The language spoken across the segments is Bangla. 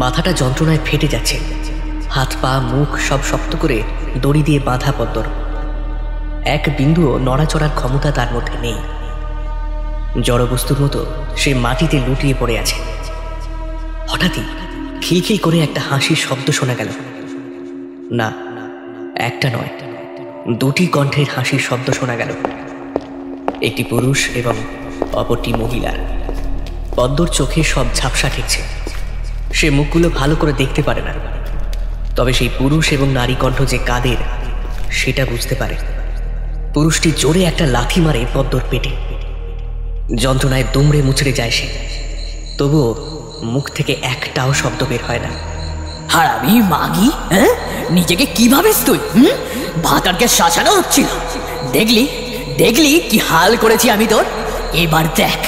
মাথাটা যন্ত্রণায় ফেটে যাচ্ছে, হাত পা মুখ সব শক্ত করে দড়ি দিয়ে বাঁধা পদ্মর। এক বিন্দুও নড়াচড়ার ক্ষমতা তার মধ্যে নেই। জড়বস্তুর মতো সে মাটিতে লুটিয়ে পড়ে আছে। হঠাৎই খিলখিল করে একটা হাসির শব্দ শোনা গেল। না, একটা নয়, দুটি কণ্ঠের হাসির শব্দ শোনা গেল। একটি পুরুষ এবং অপরটি মহিলার। পদ্মর চোখে সব ঝাপসা ঠেকছে, সে মুখগুলো ভালো করে দেখতে পারে না। তবে সেই পুরুষ এবং নারী কণ্ঠ যে কাদের সেটা বুঝতে পারে। পুরুষটি জোরে একটা লাথি মারে পদ্মর পেটে। যন্ত্রণায় দুমড়ে মুচড়ে যায় সে, তবুও মুখ থেকে একটাও শব্দ বের হয় না। হারামি মাগি, নিজেকে কি ভাবিস তুই? ভাতারকে শাসানো হচ্ছিল, দেখলি দেখলি কি হাল করেছি আমি তোর। এবার দেখ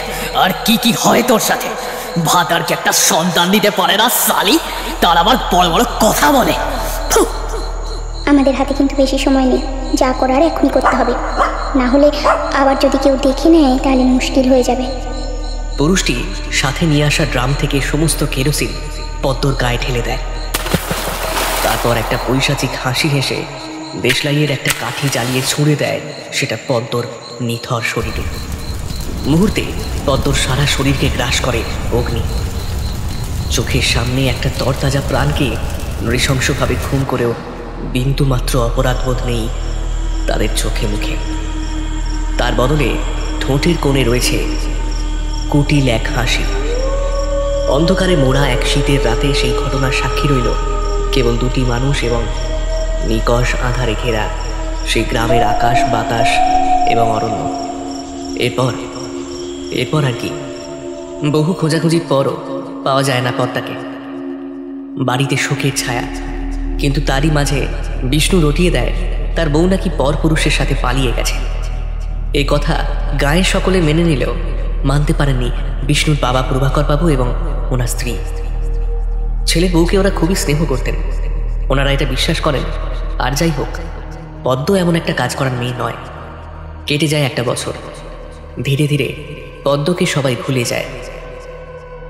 আর কি কি হয় তোর সাথে। ভাতারকে একটা সন্তান দিতে পারে না সালি, তার আবার বড় বড় কথা বলে। আমাদের হাতে কিন্তু বেশি সময় নেই, যা করার এখনই করতে হবে, না হলে আবার যদি কেউ দেখে নেয় তাহলে মুশকিল হয়ে যাবে। পুরুষটি সাথে নিয়ে আসা ড্রাম থেকে সমস্ত কেরোসিন পদ্মর গায়ে ঢেলে দেয়। তারপর একটা পৈশাচিক হাসি হেসে দেশলাইয়ের একটা কাঠি জ্বালিয়ে ছুঁড়ে দেয় সেটা পদ্মর নিথর শরীরে। মুহূর্তে পদ্মর সারা শরীরকে গ্রাস করে অগ্নি। চোখের সামনে একটা তরতাজা প্রাণকে নৃশংসভাবে খুন করেও বিন্দুমাত্র অপরাধবোধ নেই তাদের চোখে মুখে। তার বদলে ঠোঁটের কোণে রয়েছে কুটিল এক হাসি। অন্ধকারে মোড়া এক শীতের রাতে সেই ঘটনার সাক্ষী রইল কেবল দুটি মানুষ এবং নিকষ আঁধারে ঘেরা সেই গ্রামের আকাশ বাতাস এবং অরণ্য। এরপর আর কি, বহু খোঁজাখুঁজির পরও পাওয়া যায় না পদ্মাকে। বাড়িতে শোকের ছায়া, কিন্তু তারই মাঝে বিষ্ণু রটিয়ে দেয় তার বউ নাকি পর পুরুষের সাথে পালিয়ে গেছে। এই কথা গায়ের সকলে মেনে নিলেও মানতে পারেননি বিষ্ণুর বাবা প্রভাকর বাবু এবং ওনার স্ত্রী। ছেলে বউকে ওরা খুবই স্নেহ করতেন, ওনারা এটা বিশ্বাস করেন। আর যাই হোক, পদ্ম এমন একটা কাজ করার মেয়ে নয়। কেটে যায় একটা বছর, ধীরে ধীরে পদ্মকে সবাই ভুলে যায়।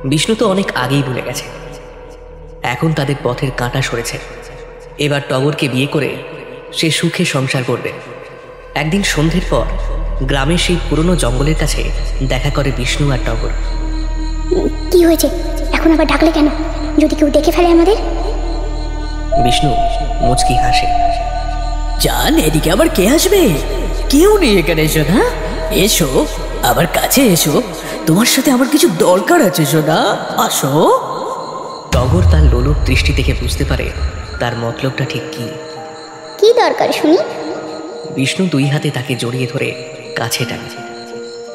বিষ্ণু তো অনেক আগেই ভুলে গেছে। এখন তাদের পথের কাঁটা সরেছে। এবার টগরকে বিয়ে করে সে সুখে সংসার করবে। একদিন সন্ধ্যের পর গ্রামের সেই পুরনো জঙ্গলের কাছে দেখা করে বিষ্ণু আর টগর। কি হয়েছে এখন আবার ডাকলে কেন? যদি কেউ দেখে ফেলে আমাদের? বিষ্ণু মুচকি হাসে। জান, এদিকে আবার কে আসবে? কেউ নেই এখানে। এসো না, এসো, আবার কাছে এসো, তোমার সাথে আমার কিছু দরকার আছে। সোনা, আসো। টগর তার লোলুপ দৃষ্টি থেকে বুঝতে পারে তার মতলবটা ঠিক কি। কি দরকার শুনি? বিষ্ণু দুই হাতে তাকে জড়িয়ে ধরে কাছে টানে।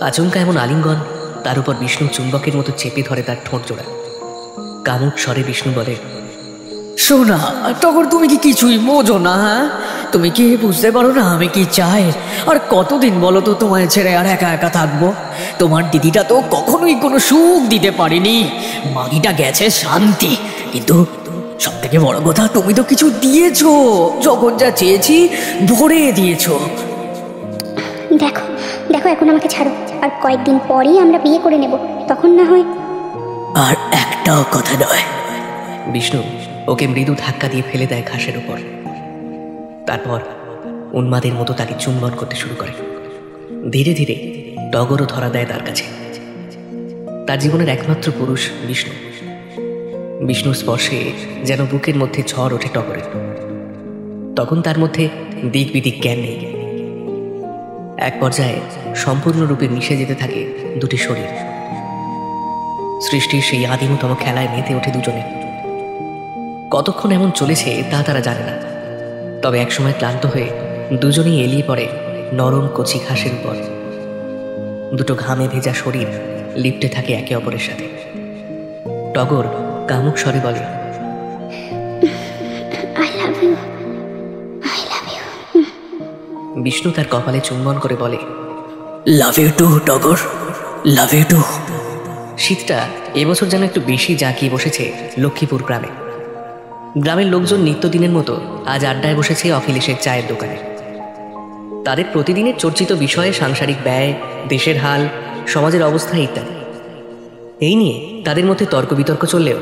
আচমকা এমন আলিঙ্গন, তার উপর বিষ্ণু চুম্বকের মতো চেপে ধরে তার ঠোঁট জোড়া। কামুক স্বরে বিষ্ণু বলে, সোনা টগর, তুমি কি কিছুই বোঝো না? তুমি কি বুঝতে পারো না আমি কি চাই? আর কতদিন বলো তো তোমায় ছেড়ে আর একা একা থাকবো? তোমার দিদিটা তো কখনোই কোনো সুখ দিতে পারেনি, মাগিটা গেছে শান্তি। কিন্তু সব থেকে বড় কথা, তুমি তো কিছু দিয়েছো, যখন যা চেয়েছি ভরে দিয়েছো। দেখো দেখো, এখন আমাকে ছাড়ো, আর কয়েকদিন পরেই আমরা বিয়ে করে নেব, তখন না হয়। আর একটাও কথা নয়। বিষ্ণু ওকে মৃদু ধাক্কা দিয়ে ফেলে দেয় ঘাসের উপর। তারপর উন্মাদের মতো তাকে চুম্বন করতে শুরু করে। ধীরে ধীরে টগরও ধরা দেয় তার কাছে। তার জীবনের একমাত্র পুরুষ বিষ্ণু। বিষ্ণুর স্পর্শে যেন বুকের মধ্যে ঝড় ওঠে টগরের। তখন তার মধ্যে দিক বিদিক জ্ঞান নেই। এক পর্যায়ে সম্পূর্ণরূপে মিশে যেতে থাকে দুটি শরীর। সৃষ্টির সেই আদিমতম খেলায় মেতে ওঠে দুজনে। কতক্ষণ এমন চলেছে তা তারা জানে না, তবে একসময় ক্লান্ত হয়ে দুজনেই এলিয়ে পড়ে নরম কচি ঘাসের উপর। দুটো ঘামে ভেজা শরীর লিপ্টে থাকে একে অপরের সাথে। টগর কামুক স্বরে বলে, I love you, I love you. Bishnu তার কপালে চুম্বন করে বলে, লাভ ইউ টু টগর, লাভ ইউ টু। শীতটা এবছর যেন একটু বেশি জাঁকিয়ে বসেছে লক্ষ্মীপুর গ্রামে। গ্রামের লোকজন নিত্যদিনের মতো আজ আড্ডায় বসেছে অখিলেশের চায়ের দোকানে। তাদের প্রতিদিনের চর্চিত বিষয়ে সাংসারিক ব্যয়, দেশের হাল, সমাজের অবস্থা ইত্যাদি। এই নিয়ে তাদের মধ্যে তর্ক বিতর্ক চললেও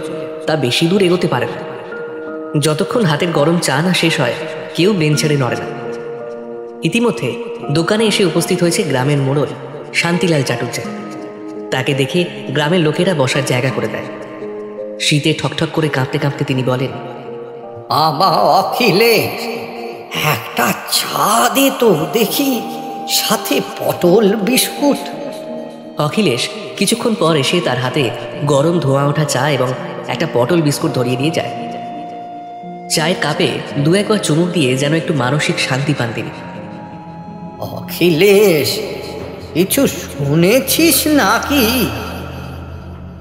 তা বেশি দূর এগোতে পারে না। যতক্ষণ হাতের গরম চা না শেষ হয় কেউ বেঞ্চ ছেড়ে নড়ে না। ইতিমধ্যে দোকানে এসে উপস্থিত হয়েছে গ্রামের মোড়ল শান্তিলাল চাটুর্যে। তাকে দেখে গ্রামের লোকেরা বসার জায়গা করে দেয়। শীতে ঠকঠক করে কাঁপতে কাঁপতে তিনি বলেন, বাবা অখিলেশ, একটা চা দে তো দেখি, সাথে পটল বিস্কুট। অখিলেশ কিছুক্ষণ পর এসে তার হাতে গরম ধোঁয়া ওঠা চা এবং একটা পটল বিস্কুট ধরিয়ে দিয়ে যায়। চায়ের কাপে দু একবার চুমুক দিয়ে যেন একটু মানসিক শান্তি পান তিনি। অখিলেশ, কিছু শুনেছিস নাকি?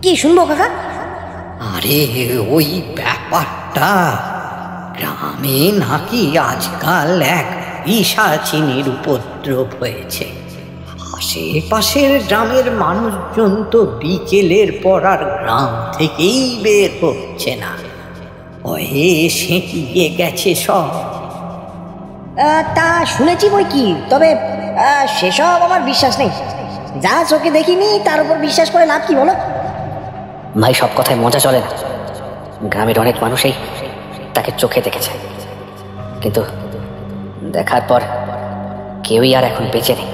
কি শুনবো কাকা? আরে ওই ব্যাপারটা, গ্রামে নাকি আজকাল এক পিশাচিনীর উপদ্রব হয়েছে। আশেপাশের গ্রামের মানুষজন তো বিকেলের পর আর গ্রাম থেকেই বের হচ্ছে না, ভয়ে সেঁটিয়ে গেছে সব। তা শুনেছি বই কি, তবে সেসব আমার বিশ্বাস নেই। যা চোখে দেখিনি তার উপর বিশ্বাস করে লাভ কি বলো? ভাই, সব কথায় মজা চলে না। গ্রামের অনেক মানুষই তাকে চোখে দেখেছে, কিন্তু দেখার পর কেউই আর এখন বেঁচে নেই।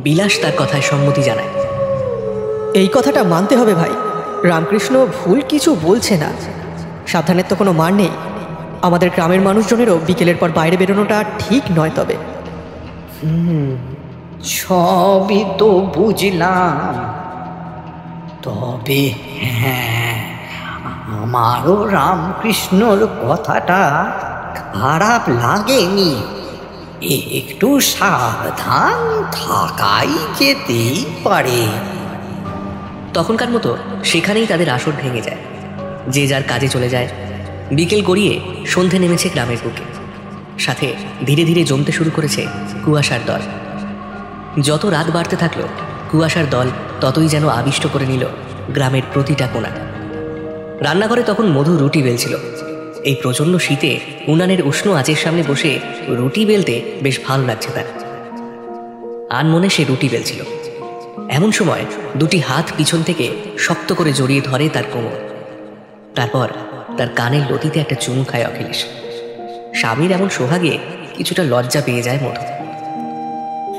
বিলাস তার কথায় সম্মতি জানায়। এই কথাটা মানতে হবে ভাই, রামকৃষ্ণ ভুল কিছু বলছে না। সাবধানের তো কোনো মান নেই। আমাদের গ্রামের মানুষজনেরও বিকেলের পর বাইরে বেরোনোটা ঠিক নয়। তবে সবই তো বুঝলাম, তবে হ্যাঁ, আমারও রামকৃষ্ণর কথাটা খারাপ লাগেনি। একটু সাবধান থাকাই যেতেই পারে। তখনকার মতো সেখানেই তাদের আসর ভেঙে যায়। যে যার কাজে চলে যায়। বিকেল গড়িয়ে সন্ধে নেমেছে গ্রামের বুকে। সাথে ধীরে ধীরে জমতে শুরু করেছে কুয়াশার দল। যত রাত বাড়তে থাকলো, কুয়াশার দল ততই যেন আবিষ্ট করে নিল গ্রামের প্রতিটা কোণা। রান্নাঘরে তখন মধু রুটি বেলছিল। এই প্রচণ্ড শীতে উনানের উষ্ণ আঁচের সামনে বসে রুটি বেলতে বেশ ভালো লাগছে তার। আনমনে সে রুটি বেলছিল। এমন সময় দুটি হাত পিছন থেকে শক্ত করে জড়িয়ে ধরে তার কোমর। তারপর তার কানের লতিতে একটা চুমু খায় অখিলেশ। স্বামীর এমন সোহাগে কিছুটা লজ্জা পেয়ে যায় মধু।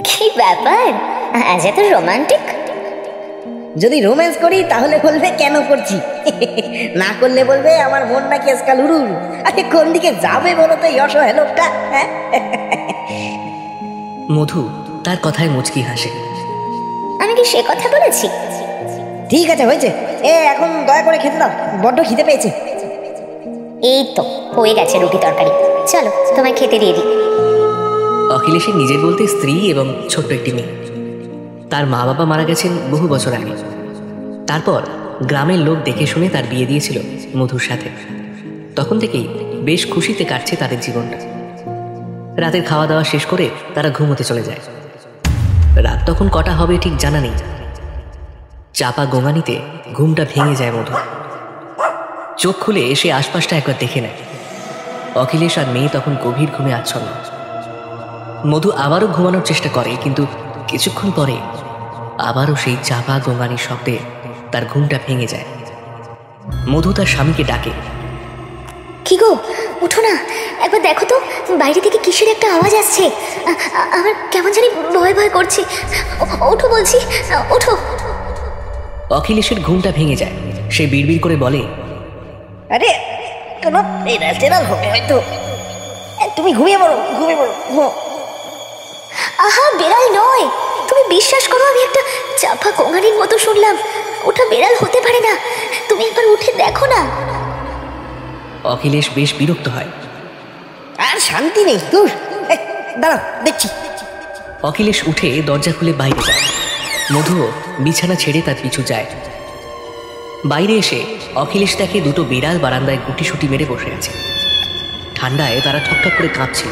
কি ব্যাপার, আজ এত রোমান্টিক? যদি রোম্যান্স করি তাহলে বলবে কেন করছি, না করলে বলবে আমার মন নাকি আজকাল উড়ুর। আরে কোন দিকে যাবে বলো তো এই অসহায় লোকটা? মধু তার কথায় মুচকি হাসে। আমি কি সে কথা বলেছি? ঠিক আছে, হয়েছে। এখন দয়া করে খেতে দাও, বড্ড খিদে পেয়েছে। এই তো হয়ে গেছে রুটি তরকারি, চলো তোমায় খেতে দিয়ে দিই। অখিলেশের নিজের বলতে স্ত্রী এবং ছোট্ট একটি মেয়ে। তার মা বাবা মারা গেছেন বহু বছর আগে। তারপর গ্রামের লোক দেখে শুনে তার বিয়ে দিয়েছিল মধুর সাথে। তখন থেকেই বেশ খুশিতে কাটছে তাদের জীবনটা। রাতের খাওয়া দাওয়া শেষ করে তারা ঘুমোতে চলে যায়। রাত তখন কটা হবে ঠিক জানা নেই। চাপা গোঙানিতে ঘুমটা ভেঙে যায় মধু। চোখ খুলে এসে আশপাশটা একবার দেখে নেয়। অখিলেশ আর মেয়ে তখন গভীর ঘুমে আচ্ছন্ন। মধু আবারও ঘুমানোর চেষ্টা করে, কিন্তু কিছুক্ষণ পরে আবারও সেই চাপা গোঙানির শব্দে তার ঘুমটা ভেঙে যায়। মধু তার স্বামীকে ডাকে, কি গো, উঠো না, একবার দেখো তো বাইরে থেকে কিসের একটা আওয়াজ আসছে। আমার কেমন জানি ভয় ভয় করছে। ওঠো বলছি, ওঠো। অখিলেশের ঘুমটা ভেঙে যায়। সে বিড়বিড় করে বলে, আরে কোনো বেড়াল টেড়াল হবে হয়তো। তুমি ঘুমিয়ে পড়ো, ঘুমিয়ে পড়ো। আহা, বেড়াল নয়, তুমি বিশ্বাস করো, আমি একটা চাপা কোঙানির মতো শুনলাম। ওটা বেড়াল হতে পারে না, তুমি একবার উঠে দেখো না। অখিলেশ বেশ বিরক্ত হয়। আর শান্তি নেই, দূর। দাঁড়াও, দেখছি। অখিলেশ উঠে দরজা খুলে বাইরে যায়। মধুও বিছানা ছেড়ে তার পিছু যায়। বাইরে এসে অখিলেশ দেখে দুটো বিড়াল বারান্দায় গুটিসুটি মেরে বসে আছে। ঠান্ডায় তারা ঠকঠক করে কাঁপছিল।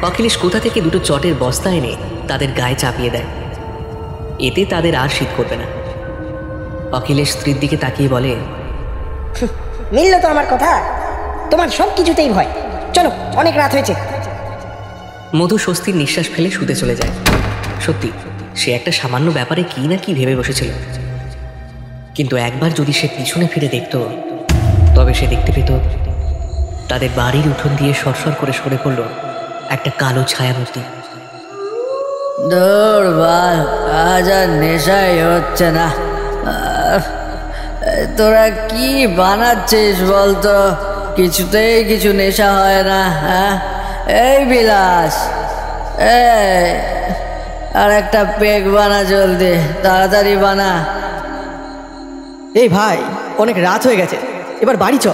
অখিলেশ কোথা থেকে দুটো চটের বস্তা এনে তাদের গায়ে চাপিয়ে দেয়। এতে তাদের আর শীত করবে না। অখিলেশ স্ত্রীর দিকে তাকিয়ে বলে, মিলল তো আমার কথা, তোমার সব কিছুতেই ভয়। চলো, অনেক রাত হয়েছে। মধু স্বস্তির নিঃশ্বাস ফেলে শুতে চলে যায়। সত্যি সে একটা সামান্য ব্যাপারে কি না কি ভেবে বসেছিল, কিন্তু একবার যদি সে পিছনে ফিরে দেখত তবে সে দেখতে পেত তাদের বাড়ির উঠোন দিয়ে সরসর করে সরে পড়ল একটা কালো ছায়ামূর্তি। দূর বাল, আজ আর নেশাই হচ্ছে না। তোরা কি বানাচ্ছিস বলতো? কিছুতেই কিছু নেশা হয় না। হ্যাঁ, এই বিলাস, আর একটা পেগ বানা, জলদি তাড়াতাড়ি বানা। এই ভাই, অনেক রাত হয়ে গেছে, এবার বাড়ি চ।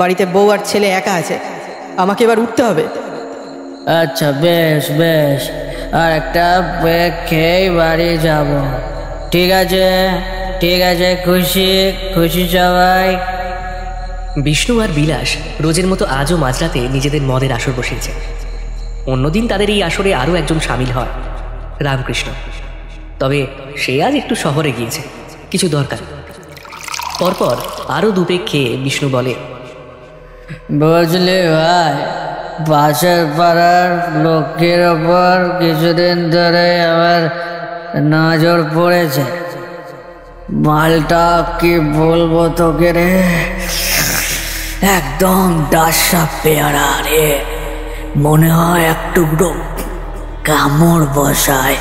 বাড়িতে বউ আর ছেলে একা আছে, আমাকে এবার উঠতে হবে। আচ্ছা বেশ বেশ, আর একটা পেগ খেয়েই বাড়ি যাব। ঠিক আছে ঠিক আছে, খুশি খুশি সবাই। বিষ্ণু আর বিলাস রোজের মতো আজও মাঝরাতে নিজেদের মদের আসর বসিয়েছে। অন্যদিন তাদের এই আসরে আরও একজন সামিল হয়, রামকৃষ্ণ। তবে সে আজ একটু শহরে গিয়েছে, কিছু দরকার। পরপর আরও দুপেগ খেয়ে বিষ্ণু বলে, বুঝলি ভাই, পাশের পাড়ার লোকের ওপর কিছুদিন ধরে আমার নজর পড়েছে। মালটা কি বলবো তোকে রে, একদম ডাসা পেয়ারা রে, মনে হয় এক টুকরো কামড় বসায়।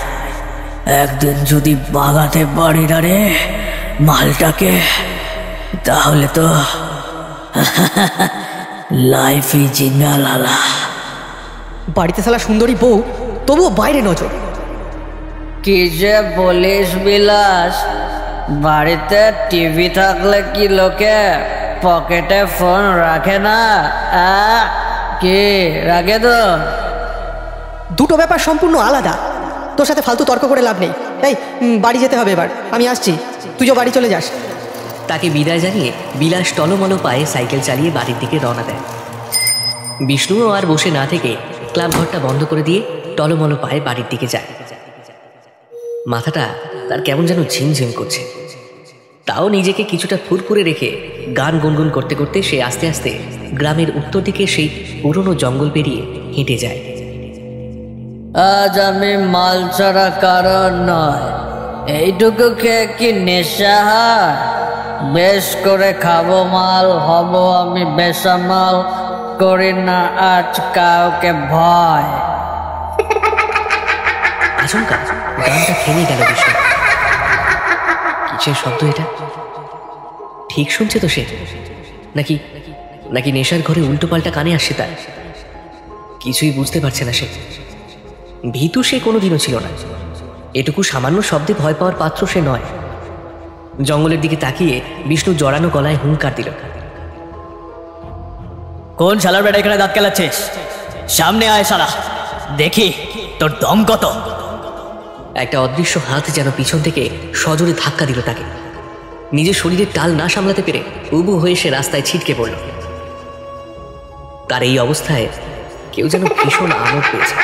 একদিন যদি বাগাতে পারি না রে মালটাকে, তাহলে তো লাইফই জিঙ্গালালা। বাড়িতে শালা সুন্দরী বউ, তবুও বাইরে নজর। কি যে বলিস বিলাস, বাড়িতে টিভি থাকলে কি লোকে পকেটে ফোন রাখে না? কি রাখে তো? দুটো ব্যাপার সম্পূর্ণ আলাদা, তোর সাথে ফালতু তর্ক করে লাভ নেই। এই বাড়ি যেতে হবে এবার, আমি আসছি, তুইও বাড়ি চলে যাস। তাকে বিদায় জানিয়ে বিলাস টলমলো পায়ে সাইকেল চালিয়ে বাড়ির দিকে রওনা দেয়। বিষ্ণুও আর বসে না থেকে ক্লাব ঘরটা বন্ধ করে দিয়ে টলমলো পায়ে বাড়ির দিকে যায়। মাথাটা তার কেমন যেন ঝিমঝিম করছে, তাও নিজেকে কিছুটা ফুরফুরে রেখে গান গুনগুন করতে করতে সে আস্তে আস্তে গ্রামের উত্তর দিকে সেই পুরনো জঙ্গল পেরিয়ে হেঁটে যায়। আজ আমি মাল ছাড়া কারণ নয়, এইটুকু খেয়ে কি নেশা হয়? বেশ করে খাবো মাল, হব আমি বেসামাল, করি না আজ কাউকে ভয়। আচমকা গানটা থেমে গেল বিষ্ণু। কিসের শব্দ এটা? ঠিক শুনছে তো সে? নাকি নাকি নেশার ঘরে উল্টো পাল্টা কানে আসছে তার? কিছুই বুঝতে পারছে না সে। ভীতু সে কোনোদিনও ছিল না, এটুকু সামান্য শব্দে ভয় পাওয়ার পাত্র সে নয়। জঙ্গলের দিকে তাকিয়ে বিষ্ণু জড়ানো গলায় হুঙ্কার দিল, কোন শালার বেটা এখানে দাঁত কেলাচ্ছিস? সামনে আয় শালা, দেখি তোর দম কত। একটা অদৃশ্য হাত যেন পিছন থেকে সজোরে ধাক্কা দিল তাকে। নিজের শরীরের টাল না সামলাতে পেরে উবু হয়ে সে রাস্তায় ছিটকে পড়ল। তার এই অবস্থায় কেউ যেন ভীষণ আমোদ পেয়েছে।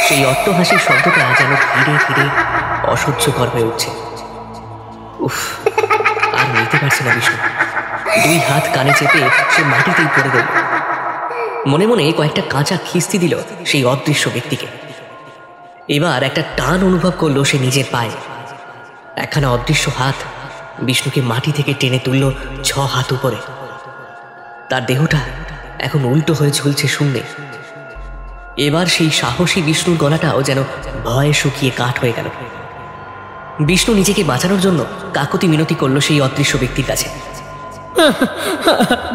সেই অট্টহাসির শব্দটা যেন ধীরে ধীরে অসহ্যকর হয়ে উঠছে। উফ, আর নিতে পারছে না বিষ্ণু। দুই হাত কানে চেপে সে মাটিতেই পড়ে গেল। মনে মনে কয়েকটা কাঁচা খিস্তি দিল সেই অদৃশ্য ব্যক্তিকে। এবার একটা টান অনুভব করলো সে নিজের পায়ে। একখানা অদৃশ্য হাত বিষ্ণুকে মাটি থেকে টেনে তুলল 6 হাত উপরে। তার দেহটা এখন উল্টো হয়ে ঝুলছে শূন্যে। এবার সেই সাহসী বিষ্ণুর গলাটাও যেন ভয়ে শুকিয়ে কাঠ হয়ে গেল। বিষ্ণু নিজেকে বাঁচানোর জন্য কাকুতি মিনতি করলো সেই অদৃশ্য ব্যক্তির কাছে।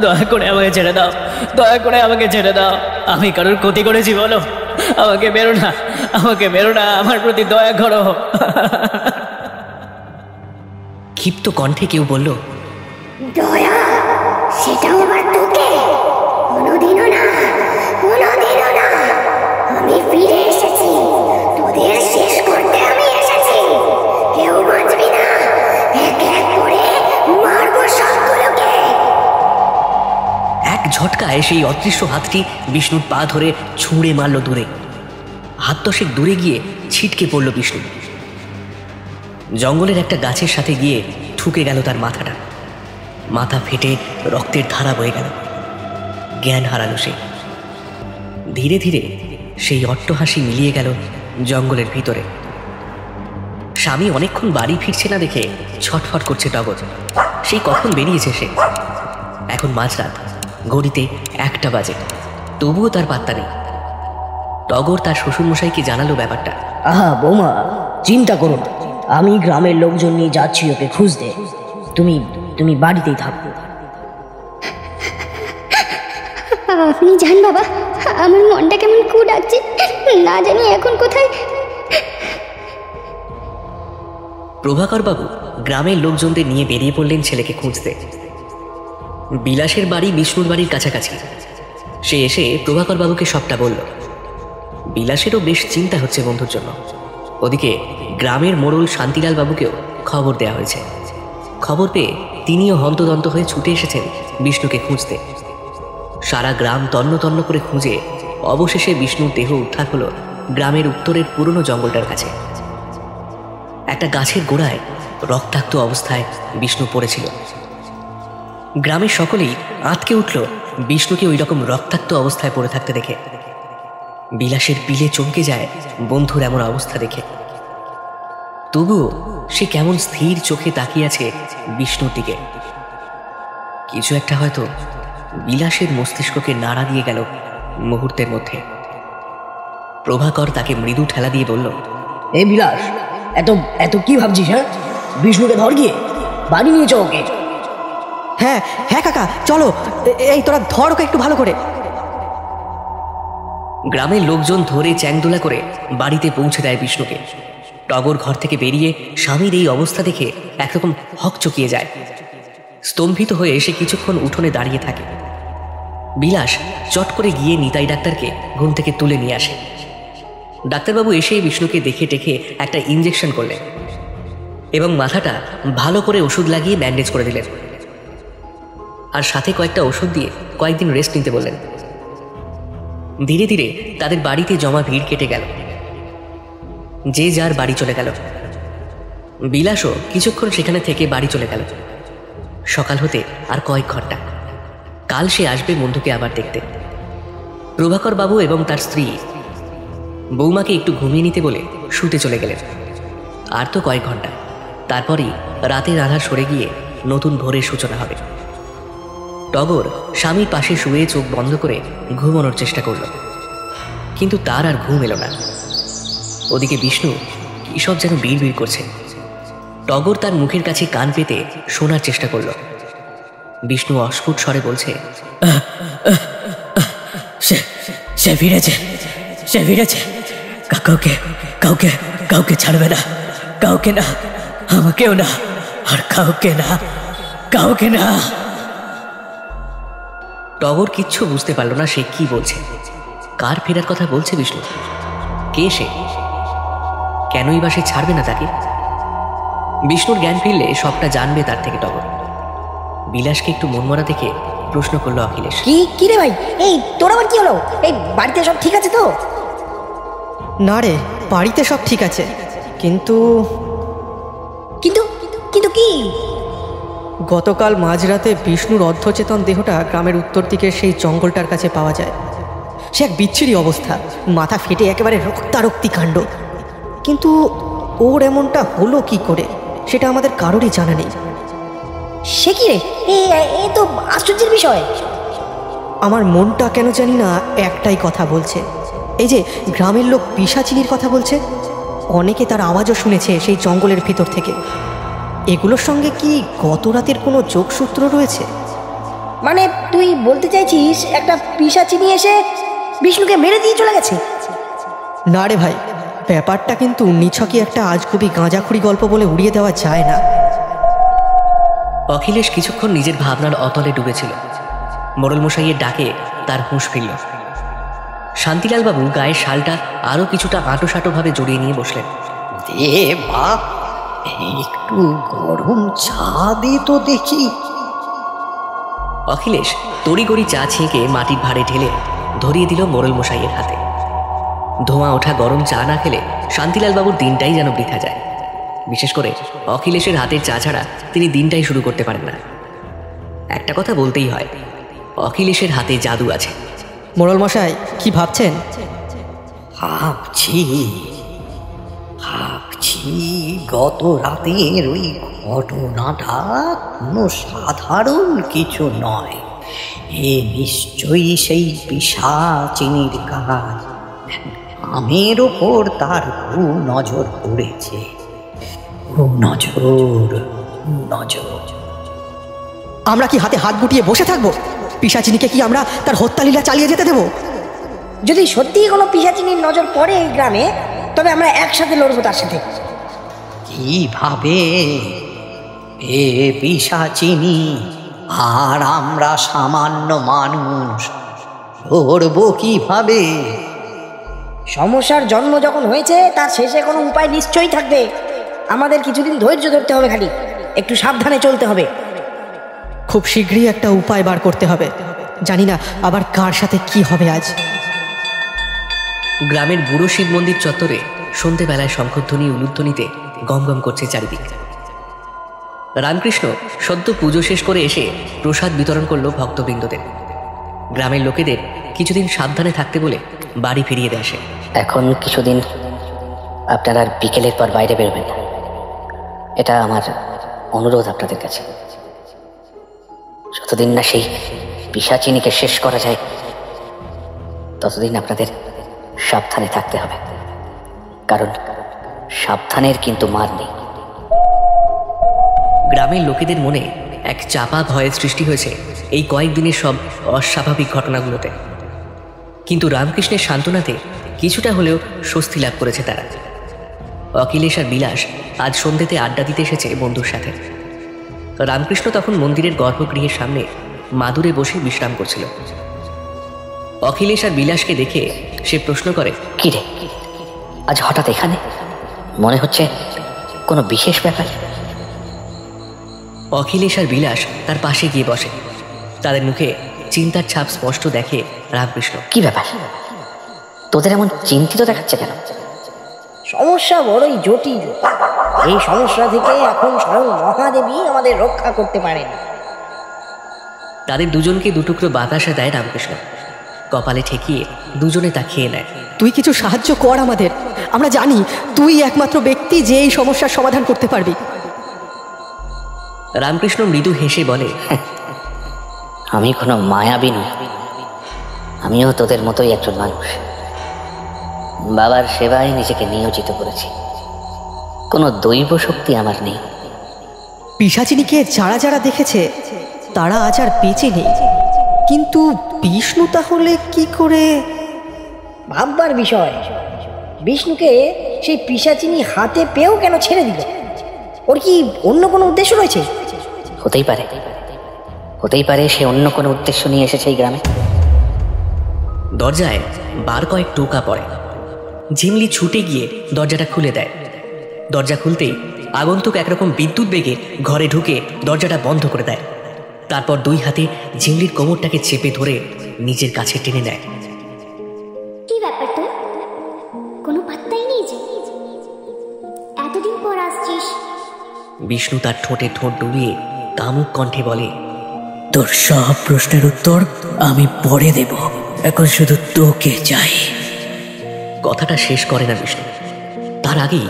দয়া করে আমাকে ছেড়ে দাও, দয়া করে আমাকে ছেড়ে দাও। আমি কারোর ক্ষতি করেছি বলো? আমাকে বেরো না, আমাকে বেরো না, আমার প্রতি দয়া করো। ক্ষিপ্ত কণ্ঠে কেউ বলল, দয়া? সেটাও আবার তোকে? কোনোদিনও না, কোনোদিনও না। আমি ফিরে এসেছি, তোদের শেষ করতে আমি এসেছি। কেউ বাঁচবি না, এক এক করে মারবো সবগুলোকে। এক ঝটকায় সেই অদৃশ্য হাতটি বিষ্ণুর পা ধরে ছুঁড়ে মারল দূরে। হাত 10 দূরে গিয়ে ছিটকে পড়ল বিষ্ণু। জঙ্গলের একটা গাছের সাথে গিয়ে ঠুকে গেল তার মাথাটা। মাথা ফেটে রক্তের ধারা বয়ে গেল। জ্ঞান হারালো সে। ধীরে ধীরে সেই অট্টহাসি মিলিয়ে গেল জঙ্গলের ভিতরে। স্বামী অনেকক্ষণ বাড়ি ফিরছে না দেখে ছটফট করছে টগর। সেই কখন বেরিয়েছে সে। এখন মাঝরাত, ঘড়িতে 1টা বাজে, তবুও তার পাত্তা নেই। টগর তার শ্বশুরমশাইকে জানালো ব্যাপারটা। আহা বৌমা, চিন্তা করো না, আমি গ্রামের লোকজন নিয়ে যাচ্ছি ওকে খুঁজতে, তুমি তুমি বাড়িতেই থাকো। আপনি যান বাবা, আমার মনটা কেমন কু ডাকছে, না জানি এখন কোথায়। প্রভাকর বাবু গ্রামের লোকজনদের নিয়ে বেরিয়ে পড়লেন ছেলেকে খুঁজতে। বিলাসের বাড়ি বিষ্ণুর বাড়ির কাছাকাছি। সে এসে প্রভাকর বাবুকে সবটা বলল। বিলাসেরও বেশ চিন্তা হচ্ছে বন্ধুর জন্য। ওদিকে গ্রামের মোড়ল শান্তিলাল বাবুকেও খবর দেওয়া হয়েছে। খবর পেয়ে তিনিও হন্তদন্ত হয়ে ছুটে এসেছেন বিষ্ণুকে খুঁজতে। সারা গ্রাম তন্ন তন্ন করে খুঁজে অবশেষে বিষ্ণুর দেহ উদ্ধার হলো গ্রামের উত্তরের পুরনো জঙ্গলটার কাছে। একটা গাছের গোড়ায় রক্তাক্ত অবস্থায় বিষ্ণু পড়েছিল। গ্রামের সকলেই আঁতকে উঠল বিষ্ণুকে ওই রকম রক্তাক্ত অবস্থায় পড়ে থাকতে দেখে। বিলাসের পিলে চমকে যায় বন্ধুর এমন অবস্থা দেখে। তবুও সে কেমন স্থির চোখে তাকিয়ে আছে বিষ্ণুর দিকে। কিছু একটা হয়তো বিলাসের মস্তিষ্ককে নাড়া দিয়ে গেল মুহূর্তের মধ্যে। প্রভাকর তাকে মৃদু ঠেলা দিয়ে বলল, এই বিলাস, এত এত কি ভাবছিস? হ্যাঁ, বিষ্ণুকে ধর, গিয়ে বাড়ি নিয়ে চো ওকে। হ্যাঁ হ্যাঁ কাকা, চলো, এই তোরা ধর ওকে একটু ভালো করে। গ্রামের লোকজন ধরে চ্যাংদোলা করে বাড়িতে পৌঁছে দেয় বিষ্ণুকে। টগর ঘর থেকে বেরিয়ে স্বামীর এই অবস্থা দেখে একরকম হকচকিয়ে যায়। স্তম্ভিত হয়ে এসে কিছুক্ষণ উঠোনে দাঁড়িয়ে থাকে। বিলাস চট করে গিয়ে নিতাই ডাক্তারকে ঘুম থেকে তুলে নিয়ে আসে। ডাক্তারবাবু এসেই বিষ্ণুকে দেখে টেখে একটা ইঞ্জেকশন করলেন এবং মাথাটা ভালো করে ওষুধ লাগিয়ে ব্যান্ডেজ করে দিলেন। আর সাথে কয়েকটা ওষুধ দিয়ে কয়েকদিন রেস্ট নিতে বললেন। ধীরে ধীরে তাদের বাড়িতে জমা ভিড় কেটে গেল। যে যার বাড়ি চলে গেল। বিলাসও কিছুক্ষণ সেখানে থেকে বাড়ি চলে গেল। সকাল হতে আর কয়েক ঘন্টা। কাল সে আসবে বন্ধুকে আবার দেখতে। প্রভাকর বাবু এবং তার স্ত্রী বৌমাকে একটু ঘুমিয়ে নিতে বলে শুতে চলে গেলেন। আর তো কয়েক ঘন্টা, তারপরই রাতের আধার সরে গিয়ে নতুন ভোরের সূচনা হবে। টগর স্বামীর পাশে শুয়ে চোখ বন্ধ করে ঘুমানোর চেষ্টা করল, কিন্তু তার আর ঘুম এলো না। ওদিকে বিষ্ণু কী সব যেন বিড়বিড় করছে। টগর তার মুখের কাছে কান পেতে শোনার চেষ্টা করল। বিষ্ণু অস্ফুট স্বরে বলছে, সে ফিরেছে, সে ফিরেছে, কাউকে কাউকে কাউকে ছাড়বে না, কাউকে না, আমাকেও না, আর কাউকে না, কাউকে না। টগর কিচ্ছু বুঝতে পারল না সে কি বলছে। কার ফেরার কথা বলছে বিষ্ণু? কে সে? কেনই বা সে ছাড়বে না তাকে? বিষ্ণুর জ্ঞান ফিরলে সবটা জানবে তার থেকে টগর। বিলাসকে একটু মনমরা দেখে প্রশ্ন করলো অখিলেশ, কি রে ভাই, এই তোর আবার কি হলো? এই বাড়িতে সব ঠিক আছে তো? না রে, বাড়িতে সব ঠিক আছে, কিন্তু কিন্তু কিন্তু কি? গতকাল মাঝরাতে বিষ্ণুর অর্ধচেতন দেহটা গ্রামের উত্তর দিকে সেই জঙ্গলটার কাছে পাওয়া যায়। সে এক বিচ্ছিরি অবস্থা, মাথা ফেটে একেবারে রক্তারক্তি কাণ্ড। কিন্তু ওর এমনটা হলো কি করে সেটা আমাদের কারোরই জানা নেই। সে কি রে, এ তো আশ্চর্যের বিষয়। আমার মনটা কেন জানি না একটাই কথা বলছে, এই যে গ্রামের লোক পিশাচিনীর কথা বলছে, অনেকে তার আওয়াজও শুনেছে সেই জঙ্গলের ভিতর থেকে। এগুলোর সঙ্গে কি গত রাতের কোনো যোগসূত্র রয়েছে? মানে তুই বলতে চাইছিস একটা পিশাচিনী এসে বিষ্ণুকে মেরে দিয়ে চলে গেছে? না রে ভাই, ব্যাপারটা কিন্তু নিছকই একটা আজগুবি গাঁজাখুরি গল্প বলে উড়িয়ে দেওয়া যায় না। অখিলেশ কিছুক্ষণ নিজের ভাবনার অতলে ডুবেছিল। মোড়লমশাইয়ের ডাকে তার হুঁশ ফিরল। শান্তিলাল বাবু গায়ের শালটা আরো কিছুটা আঁটোসাঁটো ভাবে জড়িয়ে নিয়ে বসলেন। দে বাপ, একটু গরম চা দে তো দেখি। অখিলেশ তড়িগড়ি চা ছেঁকে মাটির ভাঁড়ে ঢেলে ধরিয়ে দিল মোড়লমশাইয়ের হাতে। ধোঁয়া ওঠা গরম চা না খেলে শান্তিলাল বাবুর দিনটাই যেন বৃথা যায়। বিশেষ করে অখিলেশের হাতের চা ছাড়া তিনি দিনটাই শুরু করতে পারেন না। একটা কথা বলতেই হয়, অখিলেশের হাতে জাদু আছে। মোড়ল মশাই কি ভাবছেন? ভাবছি ভাবছি বলছি গত রাতের ওই ঘটনাটা কোনো সাধারণ কিছু নয়। এ নিশ্চয়ই সেই পিশাচিনীর কাজ। আমের ওপর তার নজর পড়েছে। নজর। আমরা কি হাতে হাত গুটিয়ে বসে থাকবো? পিশাচিনীকে কি আমরা তার হত্যালীলা চালিয়ে যেতে দেব? যদি সত্যিই কোনো পিশাচিনীর নজর পড়ে এই গ্রামে, তবে আমরা একসাথে লড়বো তার সাথে। কিভাবে? এ পিশাচিনী আর আমরা সামান্য মানুষ, লড়বো কিভাবে? সমস্যার জন্ম যখন হয়েছে তার শেষে কোনো উপায় নিশ্চয়ই থাকবে। আমাদের কিছুদিন ধৈর্য ধরতে হবে, খালি একটু সাবধানে চলতে হবে। খুব শীঘ্রই একটা উপায় বার করতে হবে। জানি না আবার কার সাথে কি হবে আজ। গ্রামের বুড়ো শিব মন্দির চত্বরে সন্ধেবেলায় শঙ্খধ্বনি উলুধ্বনিতে গমগম করছে চারিদিক। রামকৃষ্ণ সদ্য পুজো শেষ করে এসে প্রসাদ বিতরণ করল ভক্তবৃন্দদের। গ্রামের লোকেদের কিছুদিন সাবধানে থাকতে বলে বাড়ি ফিরিয়ে দেয় সে। এখন কিছুদিন আপনারা আর বিকেলের পর বাইরে বেরোবেন না, এটা আমার অনুরোধ আপনাদের কাছে। যতদিন না সেই পিশাচিনীকে শেষ করা যায় ততদিন আপনাদের সাবধানে থাকতে হবে, কারণ সাবধানের কিন্তু মার নেই। গ্রামের লোকেদের মনে এক চাপা ভয়ের সৃষ্টি হয়েছে এই কয়েকদিনের সব অস্বাভাবিক ঘটনাগুলোতে। কিন্তু রামকৃষ্ণের সান্ত্বনাতে কিছুটা হলেও স্বস্তি লাভ করেছে তারা। অখিলেশ আর বিলাস আজ সন্ধ্যেতে আড্ডা দিতে এসেছে বন্ধুর সাথে। রামকৃষ্ণ তখন মন্দিরের গর্ভগৃহের সামনে মাদুরে বসে বিশ্রাম করছিল। অখিলেশ আর বিলাসকে দেখে সে প্রশ্ন করে, কি রে, আজ হঠাৎ এখানে? মনে হচ্ছে কোনো বিশেষ ব্যাপার। অখিলেশ আর বিলাস তার পাশে গিয়ে বসে। তাদের মুখে চিন্তার ছাপ স্পষ্ট দেখে রামকৃষ্ণ। কি ব্যাপার, তোদের এমন চিন্তিত দেখাচ্ছে কেন? সমস্যা বড়ই জটিল। এই সমস্যা থেকে এখন স্বয়ং মহাদেবী আমাদের রক্ষা করতে পারেন। তাদের দুজনকে দুটুকরো বাতাসা দেয় রামকৃষ্ণ। কপালে ঠেকিয়ে দুজনে তা খেয়ে নেয়। তুই কিছু সাহায্য কর আমাদের, আমরা জানি তুই একমাত্র ব্যক্তি যে এই সমস্যার সমাধান করতে পারবি। রামকৃষ্ণ মৃদু হেসে বলে, আমি কোনো মায়াবী নই, আমিও তোদের মতোই একজন মানুষ। বাবার সেবায় নিজেকে নিয়োজিত করেছি, কোনো দৈব শক্তি আমার নেই। পিশাচিনীকে যারা যারা দেখেছে তারা আজ আর বেঁচে নেই, কিন্তু বিষ্ণু তাহলে কি করে? ভাববার বিষয়, বিষ্ণুকে সেই পিশাচিনী হাতে পেয়েও কেন ছেড়ে দিল? ওর কি অন্য কোনো উদ্দেশ্য রয়েছে? হতেই পারে সে অন্য কোনো উদ্দেশ্য নিয়ে এসেছে এই গ্রামে। দরজায় বার কয়েক টোকা পড়ে। ঝিমলি ছুটে গিয়ে দরজাটা খুলে দেয়। দরজা খুলতেই আগন্তুক একরকম বিদ্যুৎ বেগে ঘরে ঢুকে দরজাটা বন্ধ করে দেয়। তারপর দুই হাতে ঝিমলির কোমরটাকে চেপে ধরে নিজের কাছে টেনে নেয়। কি ব্যাপার তোর? কোনো পাত্তাই নেই যে, এতদিন পর আসছিস। বিষ্ণু তার ঠোঁটে ঠোঁট ডুবিয়ে কামুক কণ্ঠে বলে, তোর সব প্রশ্নের উত্তর আমি পরে দেব, এখন শুধু তোকে চাই। কথাটা শেষ করে না বিষ্ণু। তার আগেই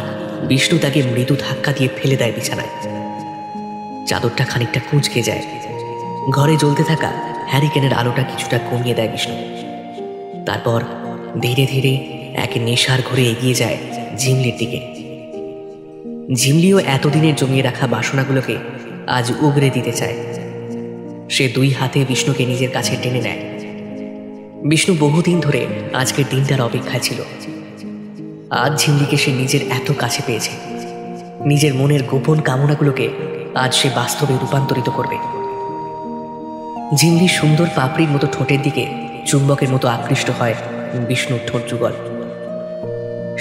বিষ্ণু তাকে মৃদু ধাক্কা দিয়ে ফেলে দেয় বিছানায়। চাদরটা খানিকটা কুঁচকে যায়। ঘরে জ্বলতে থাকা হ্যারিকেনের আলোটা কিছুটা কমিয়ে দেয় বিষ্ণু। তারপর ধীরে ধীরে এক নেশার ঘরে এগিয়ে যায় ঝিমলির দিকে। ঝিমলিও এতদিনের জমিয়ে রাখা বাসনাগুলোকে আজ উগরে দিতে চায়। সে দুই হাতে বিষ্ণুকে নিজের কাছে টেনে নেয়। বিষ্ণু বহুদিন ধরে আজকের দিনটার অপেক্ষায় ছিল। আজ ঝিমলিকে সে নিজের এত কাছে পেয়েছে। নিজের মনের গোপন কামনাগুলোকে আজ সে বাস্তবে রূপান্তরিত করবে। ঝিমলির সুন্দর পাপড়ির মতো ঠোঁটের দিকে চুম্বকের মতো আকৃষ্ট হয় বিষ্ণুর ঠোঁট যুগল।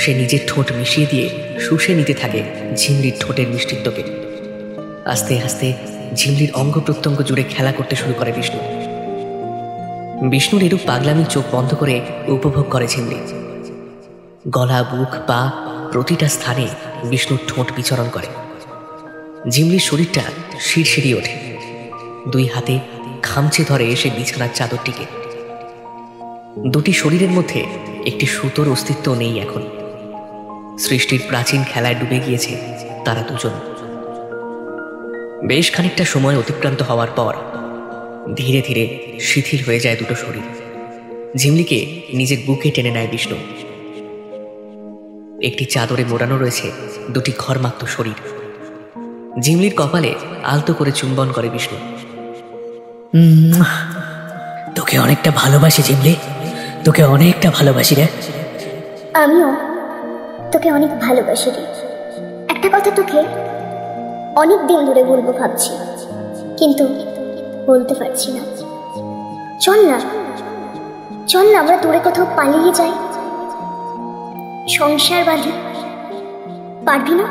সে নিজের ঠোঁট মিশিয়ে দিয়ে শুষে নিতে থাকে ঝিমলির ঠোঁটের মিষ্টিত্বকে। আস্তে আস্তে ঝিমলির অঙ্গ প্রত্যঙ্গ জুড়ে খেলা করতে শুরু করে বিষ্ণু। বিষ্ণুর এরূপ পাগলামি চোখ বন্ধ করে উপভোগ করে ঝিমলি। গলা, বুক, পা প্রতিটা স্থানে বিষ্ণুর ঠোঁট বিচরণ করে। ঝিমলির শরীরটা শিরশিরিয়ে ওঠে। দুই হাতে খামচে ধরে সে বিছানার চাদরটিকে। দুটি শরীরের মধ্যে একটি সুতোর অস্তিত্ব নেই এখন। সৃষ্টির প্রাচীন খেলায় ডুবে গিয়েছে তারা দুজন। বেশ খানিকটা সময় অতিক্রান্ত হওয়ার পর ধীরে ধীরে শিথিল হয়ে যায় দুটো শরীর। ঝিমলিকে নিজের বুকে টেনে নেয় বিষ্ণু। একটি চাদরে মোড়ানো রয়েছে দুটি ঘরমাক্ত শরীর। ঝিমলির কপালে আলতো করে চুম্বন করে বিষ্ণু। তোকে অনেকটা ভালোবাসি ঝিমলি, তোকে অনেকটা ভালোবাসি রে। আমিও তোকে অনেক ভালোবাসি রে। একটা কথা তোকে অনেক দিন ধরে বলবো ভাবছি, কিন্তু বলতে পারছি না। চল না, চল না আমরা দূরে কোথাও পালিয়ে যাই, সংসার বাঁধি। পারবি না?